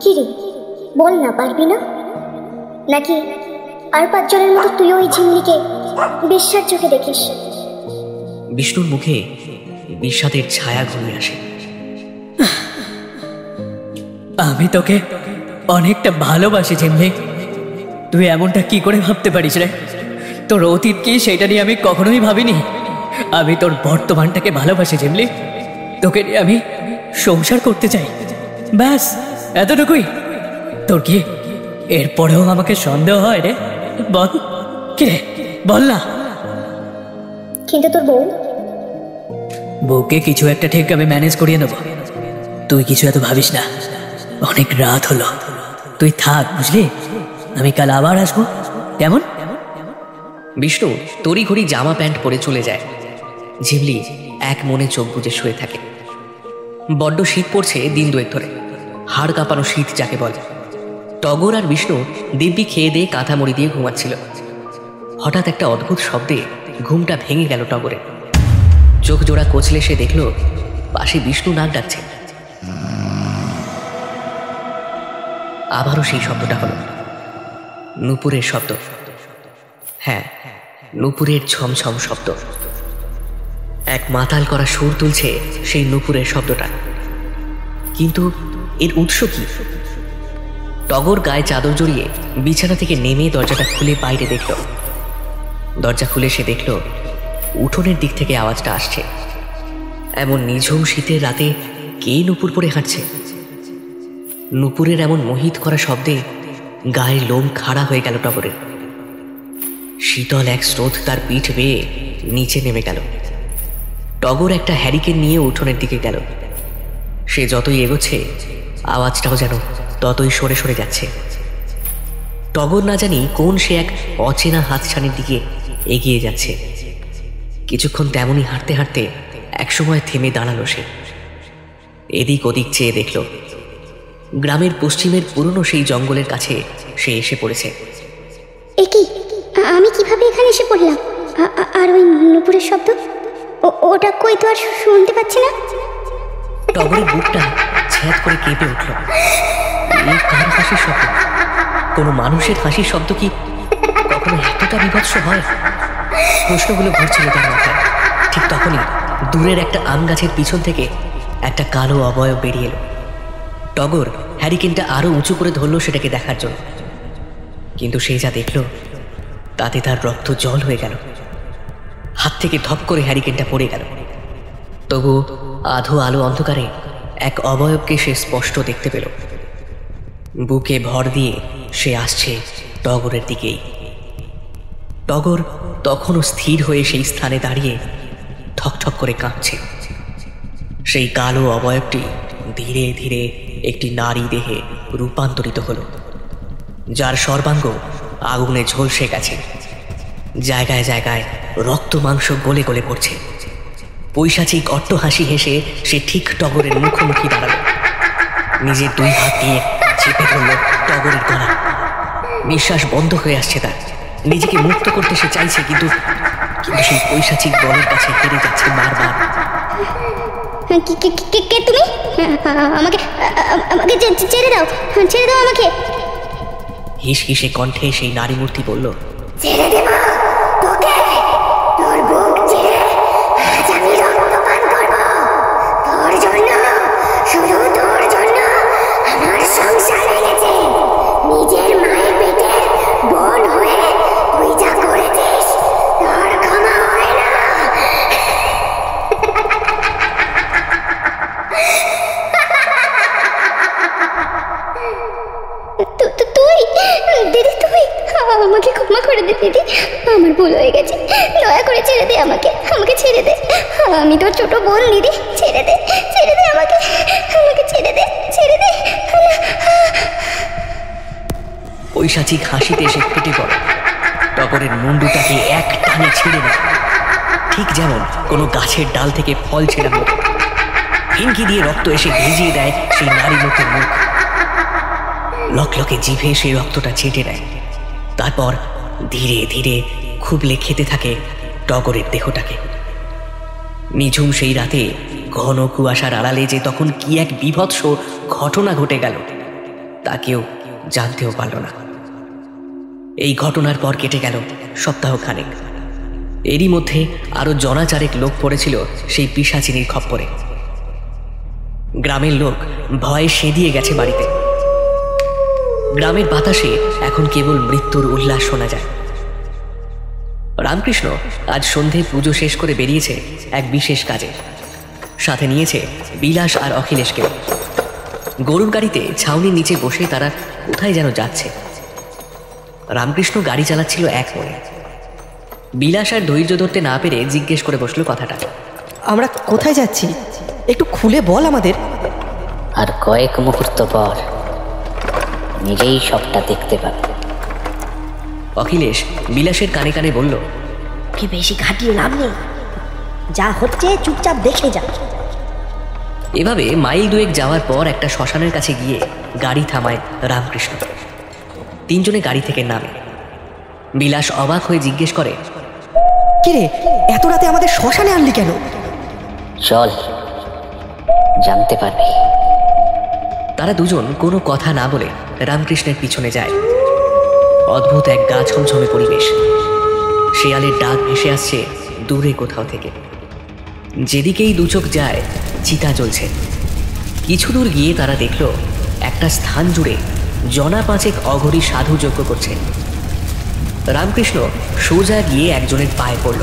কি রে বল না, পারবি না? নাকি আর 5 জনের মতো তুই ওই ঝিমলিকে বিশ্বাস চোখে দেখিস? বিষ্ণুর মুখে বিষাদের ছায়া ঘুরে আসে। আমি তোকে অনেকটা ভালোবাসি ঝিমলি, তুই এমনটা কি করে ভাবতে পারিস রে? তোর অতীত কি সেটা নিয়ে আমি কখনোই ভাবিনি। আমি তোর বর্তমানটাকে ভালোবাসি ঝিমলি, তোকে নিয়ে আমি সংসার করতে চাই, ব্যাস এতটুকুই। তোর কি এরপরেও আমাকে সন্দেহ হয় রে? বল কি রে, বল না। কিন্তু তোর বউকে কিছু একটা ঠিক আমি ম্যানেজ করিয়ে নেব, তুই কিছু এত ভাবিস না। অনেক রাত হলো, তুই থাক বুঝলি, আমি কাল আবার আসবো, কেমন? বিষ্ণু তড়িঘড়ি জামা প্যান্ট পরে চলে যায়। ঝিমলি এক মনে চোখ বুজে শুয়ে থাকে। বড্ড শীত পড়ছে দিন 2 ধরে, হাড় কাঁপানো শীত যাকে বলে। টগর আর বিষ্ণু দিব্যি খেয়ে দিয়ে কাঁথা মুড়ি দিয়ে ঘুমাচ্ছিল। হঠাৎ একটা অদ্ভুত শব্দে ঘুমটা ভেঙে গেল টগরের। চোখ জোড়া কচলে সে দেখল পাশে বিষ্ণু নাক ডাকছে। আবারও সেই শব্দটা হলো নূপুরের শব্দ। হ্যাঁ, নূপুরের ছমছম শব্দ। এক মাতাল করা সুর তুলছে সেই নূপুরের শব্দটা। কিন্তু এর উৎস কি? টগর গায়ে চাদর জড়িয়ে বিছানা থেকে নেমে দরজাটা খুলে বাইরে দেখল। দরজা খুলে সে দেখল উঠোনের দিক থেকে আওয়াজটা আসছে। এমন নিঝুম শীতের রাতে কে নূপুর পরে হাঁটছে? নূপুরের এমন মোহিত করা শব্দে গায়ের লোম খাড়া হয়ে গেল টগরের। শীতল এক স্রোত তার পিঠ বেয়ে নিচে নেমে গেল। টগর একটা হ্যারিকেন নিয়ে উঠোনের দিকে গেল। সে যতই এগোচ্ছে আওয়াজটাও যেন ততই সরে সরে যাচ্ছে। টগর না জানি কোন সে এক অচেনা হাতছানির দিকে এগিয়ে যাচ্ছে। কিছুক্ষণ তেমনই হাঁটতে হাঁটতে একসময় থেমে দাঁড়ালো সে। এদিক ওদিক চেয়ে দেখল গ্রামের পশ্চিমের পুরনো সেই জঙ্গলের কাছে সে এসে পড়েছে। এ কি, আমি কিভাবে এখানে এসে পড়লাম? আর ওই নূপুরের শব্দ, ওটা কই তো আর শুনতে পাচ্ছি না। টগরের বুকটা ছ্যাঁত করে কেঁপে উঠল। এই কার হাসির শব্দ? কোনো মানুষের হাসির শব্দ কি কখনো এতটা বিভৎস হয়? প্রশ্নগুলো ঘুরছিল তার মাথায়। ঠিক তখনই দূরের একটা আম গাছের পিছন থেকে একটা কালো অবয়ব বেরিয়ে এলো। টগর হ্যারিকেনটা আরো উঁচু করে ধরল সেটাকে দেখার জন্য, কিন্তু সে যা দেখল তাতে তার রক্ত জল হয়ে গেল। হাত থেকে ধপ করে হ্যারিকেনটা পড়ে গেল। তবু আধো আলো অন্ধকারে এক অবয়বকে সে স্পষ্ট দেখতে পেল। বুকে ভর দিয়ে সে আসছে টগরের দিকেই। টগর তখনও স্থির হয়ে সেই স্থানে দাঁড়িয়ে ঠকঠক করে কাঁপছে। সেই কালো অবয়বটি ধীরে ধীরে একটি নারী দেহে রূপান্তরিত হল, যার সর্বাঙ্গ আগুনে ঝলসে গেছে। জায়গায় জায়গায় রক্ত মাংস গলে গলে পড়ছে। পৈশাচিক অট্টহাসি হেসে সে ঠিক টগরের মুখোমুখি দাঁড়ালো। নিজের 2 হাত দিয়ে চেপে ধরল টগরের গলা। নিঃশ্বাস বন্ধ হয়ে আসছে তার। নিজেকে মুক্ত করতে সে চাইছে, কিন্তু সেই পৈশাচিক বলের কাছে হেরে যাচ্ছে বারবার। কে তুমি? আমাকে আমাকে ছেড়ে দাও, ছেড়ে দাও আমাকে। হিস হিসে কণ্ঠে সেই নারী মূর্তি বলল, ছেড়ে দেব তোকে, তোর বুক চিরে আজ আমি রক্তপান করব। তোর জন্য, শুধু তোর জন্য আমার সংসার ভেঙেছে। নিজের মায়ের পেটের বোন হয়ে তুই যা করেছিস তোর ক্ষমা হয় না। তুই দিদি, তুই আমাকে ক্ষমা করে দে দিদি, আমার ভুল হয়ে গেছে, দয়া করে ছেড়ে দে আমাকে, আমাকে ছেড়ে দে, আমি তোর ছোট বোন দিদি, ছেড়ে দে আমাকে, আমাকে ছেড়ে দে। পৈশাচিক হাসিতে সে ফেটে পড়ে, টগরের মুন্ডুটাকে এক টানে ছিঁড়ে নেয়, ঠিক যেমন কোনো গাছের ডাল থেকে ফল ছেঁড়ার মতো। হিমকি দিয়ে রক্ত এসে ভিজিয়ে দেয় সেই নারী লোকের মুখ। লকলকে জিভে সেই রক্তটা চেটে নেয়, তারপর ধীরে ধীরে খুবলে খেতে থাকে টগরের দেহটাকে। নিঝুম সেই রাতে ঘন কুয়াশার আড়ালে যে তখন কি এক বীভৎস ঘটনা ঘটে গেল তা কেউ জানতেও পারল না। এই ঘটনার পর কেটে গেল সপ্তাহখানেক। এরই মধ্যে আরো জনাচারেক লোক পড়েছিল সেই পিশাচিনীর খপ্পরে। গ্রামের লোক ভয়ে সেদিয়ে গেছে বাড়িতে। গ্রামের বাতাসে এখন কেবল মৃত্যুর উল্লাস শোনা যায়। রামকৃষ্ণ আজ সন্ধে পুজো শেষ করে বেরিয়েছে এক বিশেষ কাজে। সাথে নিয়েছে বিলাস আর অখিলেশকে। গরুর গাড়িতে ছাউনির নিচে বসে তারা কোথায় যেন যাচ্ছে। রামকৃষ্ণ গাড়ি চালাচ্ছিল এক মনে। বিলাস আর ধৈর্য ধরতে না পেরে জিজ্ঞেস করে বসলো কথাটা। আমরা কোথায় যাচ্ছি একটু খুলে বল আমাদের। আর কয়েক মুহূর্ত পর নিজেই সবটা দেখতে পাবে। অখিলেশ বিলাসের কানে কানে বলল, কি বেশি ঘাটিয়ে লাভ নেই, যা হচ্ছে চুপচাপ দেখে যা। এভাবে মাইল দুয়েক যাওয়ার পর একটা শ্মশানের কাছে গিয়ে গাড়ি থামায় রামকৃষ্ণ। তিনজনে গাড়ি থেকে নামে। বিলাস অবাক হয়ে জিজ্ঞেস করে, কিরে এত রাতে আমাদের শ্মশানে আনলি কেন? চল, জানতে পারবি। তারা দুজন কোনো কথা না বলে রামকৃষ্ণের পিছনে যায়। অদ্ভুত এক গা ছমছমে পরিবেশ। শেয়ালের ডাক ভেসে আসছে দূরে কোথাও থেকে। যেদিকেই দুচোখ যায় চিতা জ্বলছে। কিছু দূর গিয়ে তারা দেখল একটা স্থান জুড়ে জনা পাঁচেক অঘরী সাধু যজ্ঞ করছে। রামকৃষ্ণ সোজা গিয়ে একজনের পায়ে পড়ল।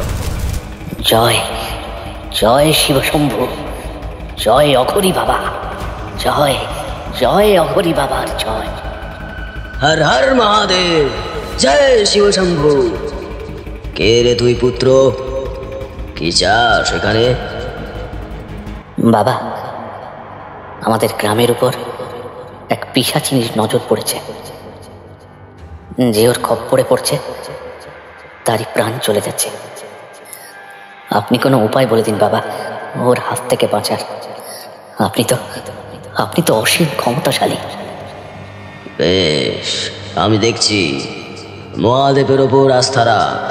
জয় জয় শিবশম্ভু, জয় অঘরী বাবা, জয় জয় অঘরী বাবার জয়। হর হর মহাদেব, জয় শিবশম্ভু। কে রে তুই পুত্র, কি চাস এখানে? বাবা, আমাদের গ্রামের উপর এক পিশাচিনীর নজর পড়েছে। যে ওর খপ্পরে পড়ছে তারই প্রাণ চলে যাচ্ছে। আপনি কোনো উপায় বলে দিন বাবা, ওর হাত থেকে বাঁচার। আপনি তো অসীম ক্ষমতাশালী। বেশ, আমি দেখছি। মহাদেবের ওপর আস্থা রাখ,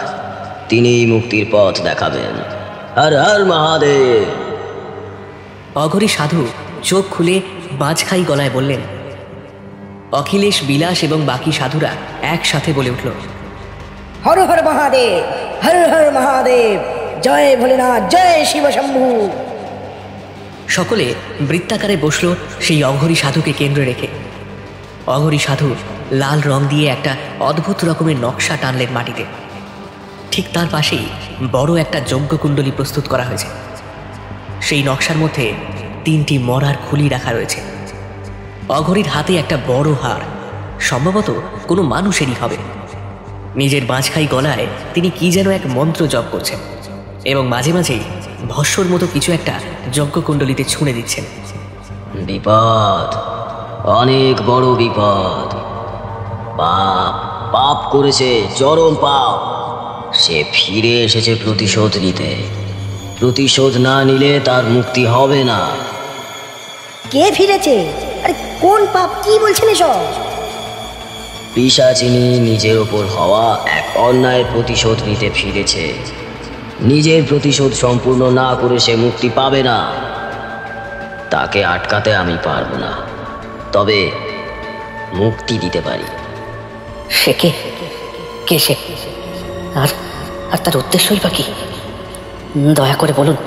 তিনিই মুক্তির পথ দেখাবেন। হর হর মহাদেব। অঘরী সাধু চোখ খুলে বাজখাই গলায় বললেন। অখিলেশ, বিলাস এবং বাকি সাধুরা একসাথে বলে উঠল, হর হর মহাদেব, হর হর মহাদেব, জয় ভোলেনাথ, জয় শিবশম্ভু। সকলে বৃত্তাকারে বসল সেই অঘরী সাধুকে কেন্দ্রে রেখে। অঘরী সাধু লাল রং দিয়ে একটা অদ্ভুত রকমের নকশা টানলেন মাটিতে। ঠিক তার পাশেই বড় একটা যজ্ঞকুণ্ডলী প্রস্তুত করা হয়েছে। সেই নকশার মধ্যে 3টি মরার খুলি রাখা রয়েছে। অঘরীর হাতে একটা বড় হাড়, সম্ভবত কোনো মানুষেরই হবে। নিজের বাঁচখাই গলায় তিনি কি যেন এক মন্ত্র জপ করছেন এবং মাঝে মাঝেই ভস্মর মতো কিছু একটা যজ্ঞকুণ্ডলীতে ছুঁড়ে দিচ্ছেন। বিপদ, অনেক বড় বিপদ। পাপ পাপ করেছে, চরম পাপ। সে ফিরে এসেছে প্রতিশোধ নিতে। প্রতিশোধ না নিলে তার মুক্তি হবে না। কে ফিরেছে? আরে কোন পাপ, কি বলছেন এসব? পিশাচিনী নিজের ওপর হওয়া এক অন্যায়ের প্রতিশোধ নিতে ফিরেছে। নিজের প্রতিশোধ সম্পূর্ণ না করে সে মুক্তি পাবে না। তাকে আটকাতে আমি পারবো না, তবে মুক্তি দিতে পারি। সে কে সে? আর তার উদ্দেশ্যই বা কি? দয়া করে বলুন।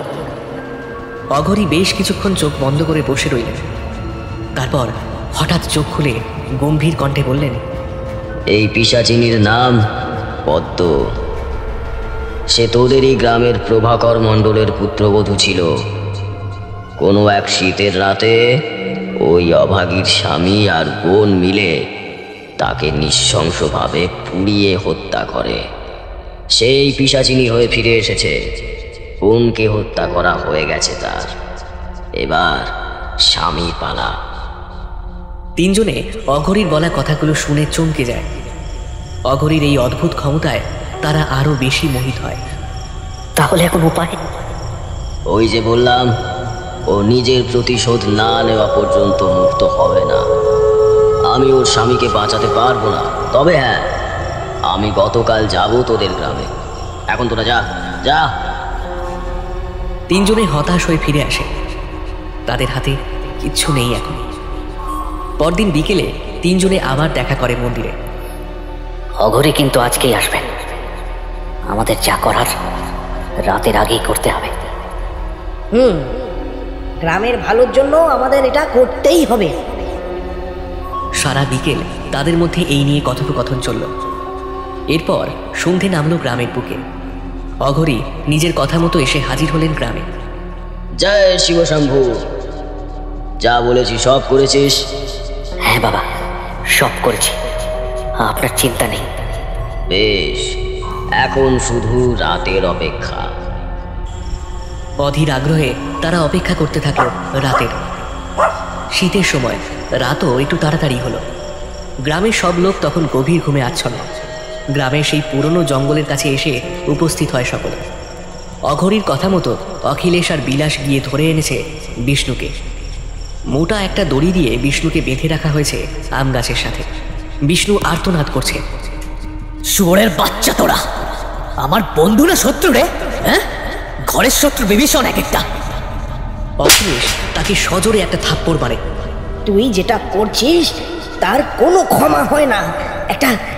অঘরী বেশ কিছুক্ষণ চোখ বন্ধ করে বসে রইলেন। তারপর হঠাৎ চোখ খুলে গম্ভীর কণ্ঠে বললেন, এই পিশাচিনীর নাম পদ্ম। সে তোদেরই গ্রামের প্রভাকর মণ্ডলের পুত্রবধূ ছিল। কোনো এক শীতের রাতে ওই অভাগীর স্বামী আর বোন মিলে তাকে নৃশংসভাবে পুড়িয়ে হত্যা করে। সেই পিশাচিনী হয়ে ফিরে এসেছে। বোনকে হত্যা করা হয়ে গেছে তার, এবার স্বামী পালা। তিনজনে অঘরীর বলা কথাগুলো শুনে চমকে যায়। অঘরীর এই অদ্ভুত ক্ষমতায় তারা আরো বেশি মোহিত হয়। তাহলে এখন উপায়? ওই যে বললাম, ও নিজের প্রতিশোধ না নেওয়া পর্যন্ত মুক্ত হবে না। আমি ওর স্বামীকে বাঁচাতে পারবো না। তবে হ্যাঁ, আমি গতকাল যাব তোদের গ্রামে। এখন তোরা যা যা। তিনজনে হতাশ হয়ে ফিরে আসে। তাদের হাতে কিচ্ছু নেই এখন। পরদিন বিকেলে তিনজনে আবার দেখা করে মন্দিরে। অঘরী কিন্তু আজকেই আসবেন। আমাদের যা করার রাতের আগেই করতে হবে। গ্রামের ভালোর জন্য আমাদের এটা করতেই হবে। সারা বিকেল তাদের মধ্যে এই নিয়ে কথোপকথন চলল। এরপর সন্ধে নামল গ্রামের বুকে। অঘরী নিজের কথা মতো এসে হাজির হলেন গ্রামে। জয় শিবশম্ভু। যা বলেছি সব করেছিস? হ্যাঁ বাবা, সব করেছি, আপনার চিন্তা নেই। বেশ, এখন শুধু রাতের অপেক্ষা। অধীর আগ্রহে তারা অপেক্ষা করতে থাকলো রাতের। শীতের সময় রাতও একটু তাড়াতাড়ি হলো। গ্রামের সব লোক তখন গভীর ঘুমে আচ্ছন্ন। গ্রামের সেই পুরনো জঙ্গলের কাছে এসে উপস্থিত হয় সকলে। অঘরীর কথা মতো অখিলেশ আর বিলাস গিয়ে ধরে এনেছে বিষ্ণুকে। মোটা একটা দড়ি দিয়ে বিষ্ণুকে বেঁধে রাখা হয়েছে আম গাছের সাথে। বিষ্ণু আর্তনাদ করছে। শুয়োরের বাচ্চা তোরা, আমার বন্ধু না শত্রু রে? হ্যাঁ, ঘরের শত্রু বিভীষণ এক একটা। অখিলেশ তাকে সজোরে একটা থাপ্পড় মারে। তুই যেটা করছিস তার কোনো ক্ষমা হয় না।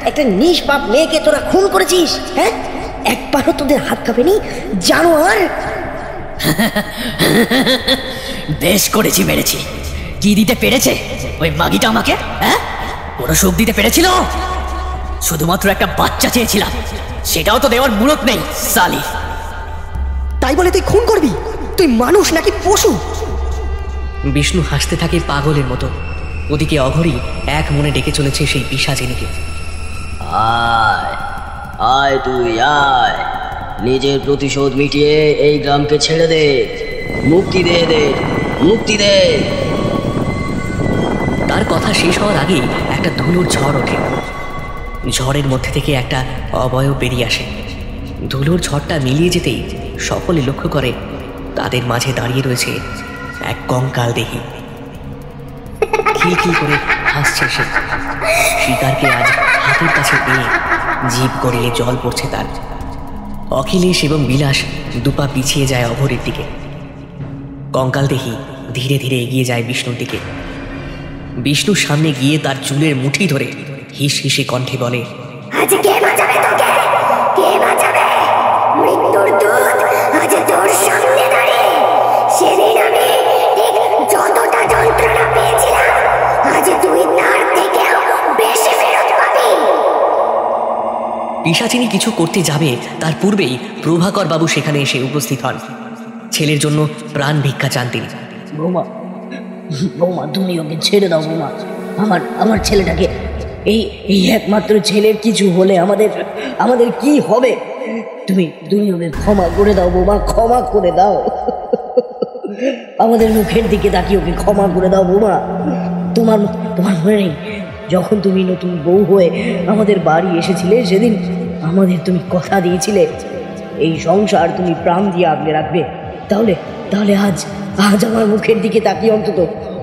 একটা নিষ্পাপ মেয়েকে তোরা খুন করেছিস। হ্যাঁ, একবারও তোদের হাত কাঁপেনি জানোয়ার? বেশ করেছি, মেরেছি। কি দিতে পেরেছে ওই মাগিটা আমাকে? হ্যাঁ, কোনো সুখ দিতে পেরেছিল? শুধুমাত্র একটা বাচ্চা চেয়েছিলাম, সেটাও তো দেওয়ার মুরত নেই সালি। তাই বলে তুই খুন করবি? তুই মানুষ নাকি পশু? বিষ্ণু হাসতে থাকে পাগলের মতো। ওদিকে অঘরী এক মনে ডেকে চলেছে সেই পিশাচিনীকে। আয় আয়, তুই আয়, নিজের প্রতিশোধ মিটিয়ে এই গ্রামকে ছেড়ে দে। মুক্তি দে, মুক্তি দে। তার কথা শেষ হওয়ার আগেই একটা ধুলোর ঝড় ওঠে। ঝড়ের মধ্যে থেকে একটা অবয়ব বেরিয়ে আসে। ধুলোর ঝড়টা মিলিয়ে যেতেই সকলে লক্ষ্য করে তাদের মাঝে দাঁড়িয়ে রয়েছে এক কঙ্কাল দেহী। খিলখিল করে হাসছে সে। শিকারকে আজ হাতের কাছে পেয়ে জিভ গড়িয়ে জল পড়ছে তার। অখিলেশ এবং বিলাস দুপা পিছিয়ে যায় অঘরীর দিকে। কঙ্কাল দেহী ধীরে ধীরে এগিয়ে যায় বিষ্ণুর দিকে। বিষ্ণুর সামনে গিয়ে তার চুলের মুঠি ধরে হিস হিসে কণ্ঠে বলে, আজ কে বাঁচাবে তোকে? কে বাঁচাবে? মৃত্যুর দূত আজ তোর সামনে দাঁড়িয়ে। সেদিন আমি ঠিক যতটা যন্ত্রণা পেয়েছিলাম, আজ তুই তার থেকেও বেশি ফেরত পাবি। পিশাচিনী কিছু করতে যাবে তার পূর্বেই প্রভাকর বাবু সেখানে এসে উপস্থিত হন। ছেলের জন্য প্রাণ ভিক্ষা চান তিনি। বৌমা, বৌমা, তুমি ওকে ছেড়ে দাও বৌমা। আমার ছেলেটাকে, এই একমাত্র ছেলের কিছু হলে আমাদের কি হবে? তুমি ওকে ক্ষমা করে দাও বৌমা, ক্ষমা করে দাও। আমাদের মুখের দিকে তাকিয়ে ওকে ক্ষমা করে দাও বৌমা। তোমার মনে নেই যখন তুমি নতুন বউ হয়ে আমাদের বাড়ি এসেছিলে, সেদিন আমাদের তুমি কথা দিয়েছিলে এই সংসার তুমি প্রাণ দিয়ে আগলে রাখবে। তাহলে আজ আমার মুখের দিকে তাকিয়ে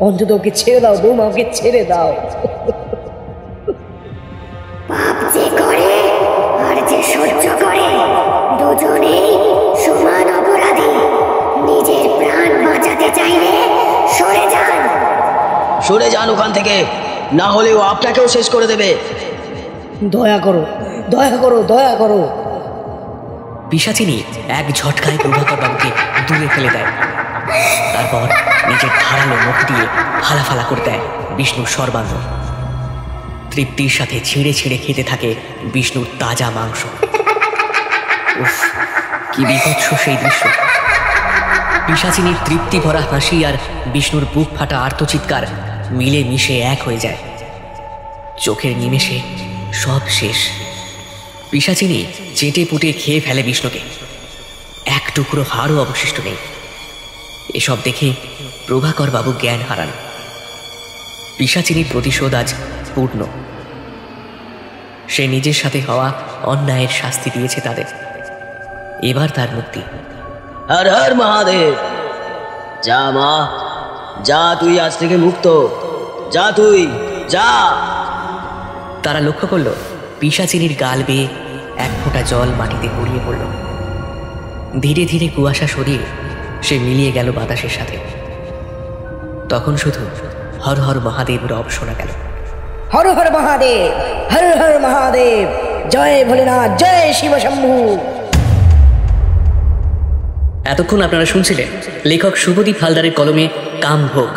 অন্তত ওকে ছেড়ে দাও বৌমা, ওকে ছেড়ে দাও। পাপ যে করে আর যে সহ্য করে, দুজনেই সমান অপরাধী। নিজের প্রাণ বাঁচাতে চাইলে সরে যান। সরে যান ওখান থেকে, না হলে ও আপনাকেও শেষ করে দেবে। দয়া করো, দয়া করো, দয়া করো। পিশাচিনী এক ঝটকায় প্রভাকর বাবুকে দূরে ফেলে দেয়। তারপর নিজের ধারালো মুখ দিয়ে ফালা করে দেয় বিষ্ণুর সর্বাঙ্গ। তৃপ্তির সাথে ছিঁড়ে ছিঁড়ে খেতে থাকে বিষ্ণুর তাজা মাংস। উফ, কি বিভৎস সেই দৃশ্য! পিশাচিনীর তৃপ্তি ভরা হাসি আর বিষ্ণুর বুক ফাটা আর্তচিৎকার মিলে মিশে এক হয়ে যায়। চোখের নিমেষে সব শেষ। পিশাচিনী চেটে পুটে খেয়ে ফেলে বিষ্ণুকে, এক টুকরো হাড়ও অবশিষ্ট নেই। এসব দেখে প্রভাকর বাবু জ্ঞান হারান। পিশাচিনীর প্রতিশোধ আজ পূর্ণ। সে নিজের সাথে হওয়া অন্যায়ের শাস্তি দিয়েছে তাদের। এবার তার মুক্তি। হর হর মহাদেব। যা মা, যা, তুই আজ থেকে মুক্ত। যা, তুই যা। তারা লক্ষ্য করল পিশাচিনীর গাল বেয়ে এক ফোঁটা জল মাটিতে গড়িয়ে পড়ল। ধীরে ধীরে কুয়াশা সরিয়ে সে মিলিয়ে গেল বাতাসের সাথে। তখন শুধু হর হর মহাদেব রব শোনা গেল। হর হর মহাদেব, হর হর মহাদেব, জয় ভোলেনাথ, জয় শিব শম্ভু। এতক্ষণ আপনারা শুনছিলেন লেখক শুভদীপ হালদারের কলমে কামভোগ।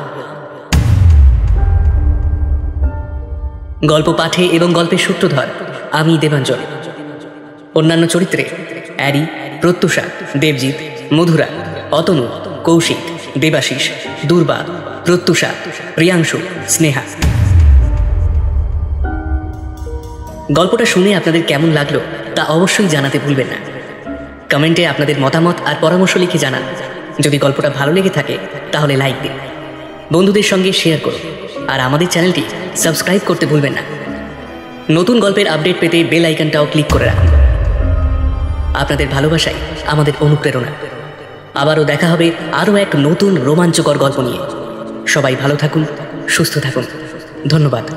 গল্প পাঠে এবং গল্পের সূত্রধর আমি দেবাঞ্জন। অন্যান্য চরিত্রে অ্যারি, প্রত্যুষা, দেবজিৎ, মধুরা, অতনু, কৌশিক, দেবাশিস, দুর্বা, প্রত্যুষা, প্রিয়াংশু, স্নেহা। গল্পটা শুনে আপনাদের কেমন লাগলো তা অবশ্যই জানাতে ভুলবেন না। কমেন্টে আপনাদের মতামত আর পরামর্শ লিখে জানান। যদি গল্পটা ভালো লেগে থাকে তাহলে লাইক দিন, বন্ধুদের সঙ্গে শেয়ার করুন, আর আমাদের চ্যানেলটি সাবস্ক্রাইব করতে ভুলবেন না। নতুন গল্পের আপডেট পেতে বেল আইকনটাও ক্লিক করে রাখুন। আপনাদের ভালোবাসাই আমাদের অনুপ্রেরণা। আবারও দেখা হবে আরও এক নতুন রোমাঞ্চকর গল্প নিয়ে। সবাই ভালো থাকুন, সুস্থ থাকুন। ধন্যবাদ।